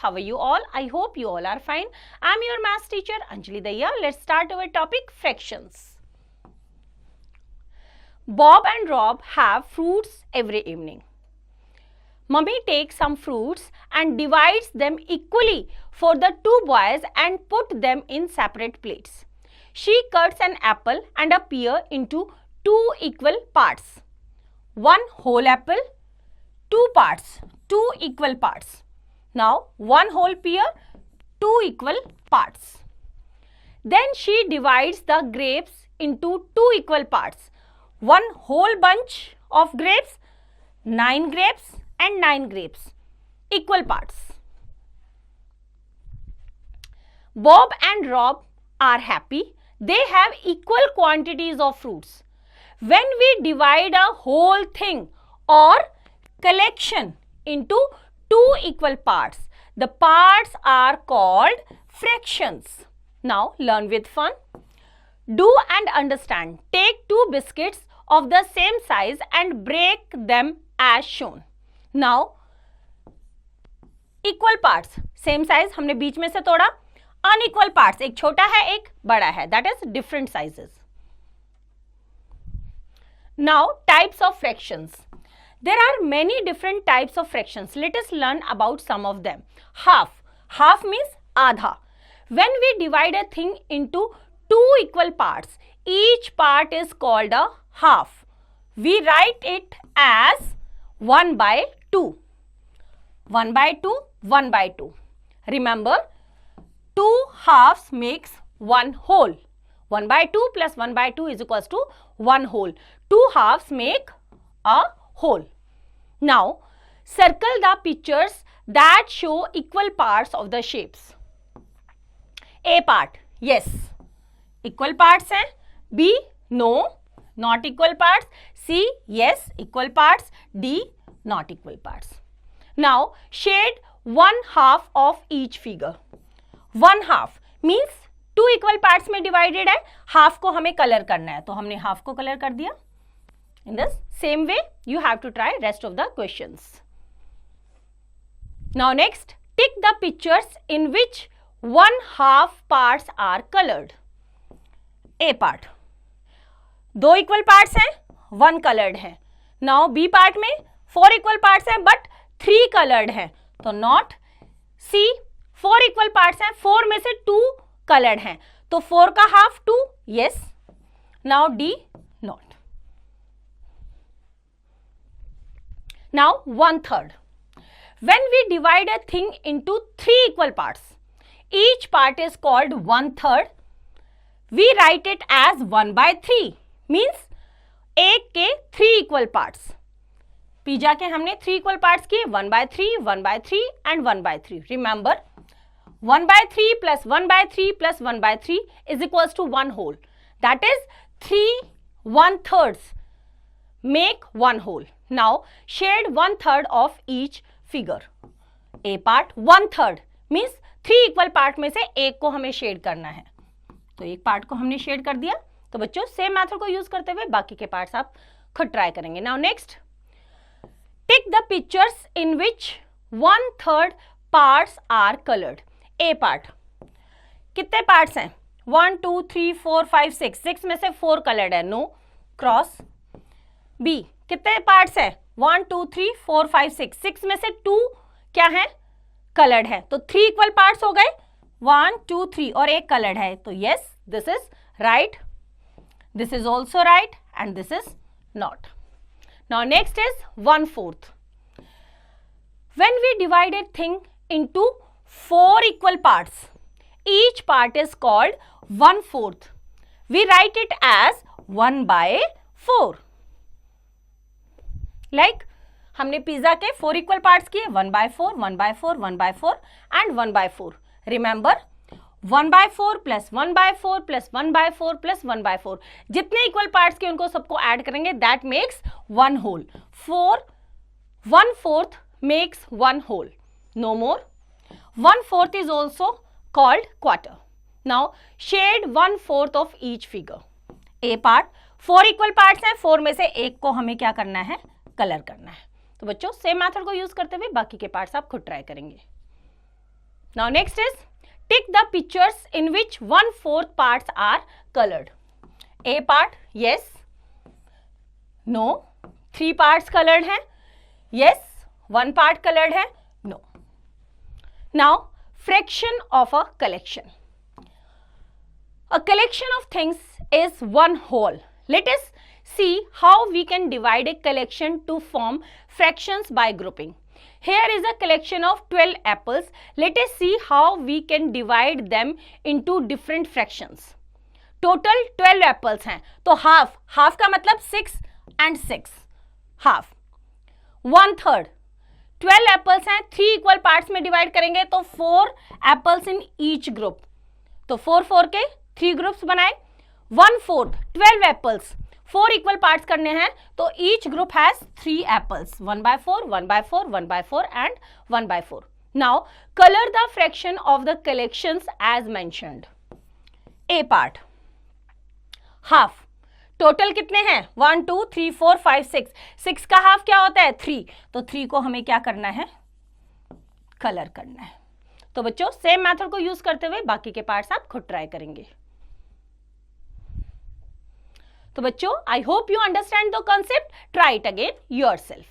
how are you all? I hope you all are fine. I'm your maths teacher Anjali Daya. Let's start our topic fractions. Bob and Rob have fruits every evening. Mummy takes some fruits and divides them equally for the two boys and put them in separate plates. She cuts an apple and a pear into two equal parts. One whole apple, two parts, two equal parts. Now, one whole pear, two equal parts. Then she divides the grapes into two equal parts. One whole bunch of grapes, 9 grapes and 9 grapes, equal parts. Bob and Rob are happy. They have equal quantities of fruits. When we divide a whole thing or collection into two equal parts, the parts are called fractions. Now learn with fun. Do and understand. Take two biscuits of the same size and break them as shown. Now equal parts, same size हमने बीच में से तोड़ा. Unequal parts, एक छोटा है एक बड़ा है, that is different sizes. Now types of fractions. There are many different types of fractions. Let us learn about some of them. Half. Half means आधा. When we divide a thing into two equal parts, each part is called a half. We write it as 1 by 2. 1 by 2, 1 by 2. Remember, 2 halves makes 1 whole. 1 by 2 plus 1 by 2 is equals to 1 whole. 2 halves make a whole. Now, circle the pictures that show equal parts of the shapes. A part, yes, equal parts हैं. B, no, not equal parts. C, yes, equal parts. D, not equal parts. Now, shade 1 half of each figure. 1 half means two equal parts में divided है. Half को हमें color करना है, तो हमने half को color कर दिया. In this same way, you have to try rest of the questions. Now next, tick the pictures in which 1 half parts are colored. A part. 2 equal parts हैं, 1 colored है. Now B part में 4 equal parts हैं, but 3 colored हैं. तो not. C, 4 equal parts हैं, 4 में से 2 colored हैं. तो 4 का half 2, yes. Now D, not. Now 1/3. When we divide a thing into 3 equal parts, each part is called 1/3. We write it as 1 by 3. Means एक के 3 equal parts. P जाके हमने 3 equal parts किए, 1 by 3, 1 by 3 and 1 by 3. Remember, 1 by 3 plus 1 by 3 plus 1 by 3 is equals to 1 whole. That is 3 1/3 make 1 whole. Now shade 1/3 of each figure. A part 1/3 means 3 equal part में से एक को हमें shade करना है. तो एक पार्ट को हमने शेड कर दिया. तो बच्चों सेम मेथड को यूज करते हुए बाकी के पार्ट्स आप खुद ट्राई करेंगे. Now next, tick the pictures in which 1/3 parts are coloured. A part, कितने पार्ट्स हैं? 1 2 3 4 5 6. 6 में से 4 कलर्ड है, नो क्रॉस. बी, कितने पार्ट्स हैं? 1 2 3 4 5 6. 6 में से 2 क्या है? कलर्ड है. तो 3 इक्वल पार्ट्स हो गए, 1 2 3 और एक कलर्ड है. तो yes, this is right, this is also right and this is not. Now next is 1/4. When we divide a thing into 4 equal parts, each part is called 1/4. We write it as 1 by 4. Like हमने pizza के 4 equal parts किए, 1 by 4, 1 by 4, 1 by 4 and 1 by 4. Remember, 1 by 4 plus 1 by 4 plus 1 by 4 plus 1 by 4. जितने equal parts के उनको सबको add करेंगे, that makes 1 whole. 4 1/4 makes 1 whole. No more. 1/4 is also called quarter. Now shade 1/4 of each figure. A part, 4 equal parts हैं, 4 में से एक को हमें क्या करना है? कलर करना है. तो बच्चों सेम मेथड को यूज करते हुए बाकी के पार्ट्स आप खुद ट्राई करेंगे. Now next is tick the pictures in which 1/4 parts are colored. A part, yes. No. 3 parts colored हैं. Yes. 1 part colored है. No. Now fraction of a collection. A collection of things is one whole. Let us see how we can divide a collection to form fractions by grouping. Here is a collection of 12 apples. Let us see how we can divide them into different fractions. Total 12 apples हैं, तो half का मतलब 6 and 6, half. 1/3, 12 apples हैं, 3 equal parts में divide करेंगे तो 4 apples in each group. तो 4 के 3 ग्रुप्स बनाए. 1/4, 12 apples, 4 equal parts करने हैं तो each group has 3 apples. 1/4, 1/4, 1/4 and 1/4. Now color the fraction of the collections as mentioned. A part, half. Total कितने हैं? 1 2 3 4 5 6. 6 का हाफ क्या होता है? 3. तो 3 को हमें क्या करना है? कलर करना है. तो बच्चों सेम मेथड को यूज करते हुए बाकी के पार्ट्स आप खुद ट्राई करेंगे. तो बच्चों I hope you understand the concept. Try it again yourself.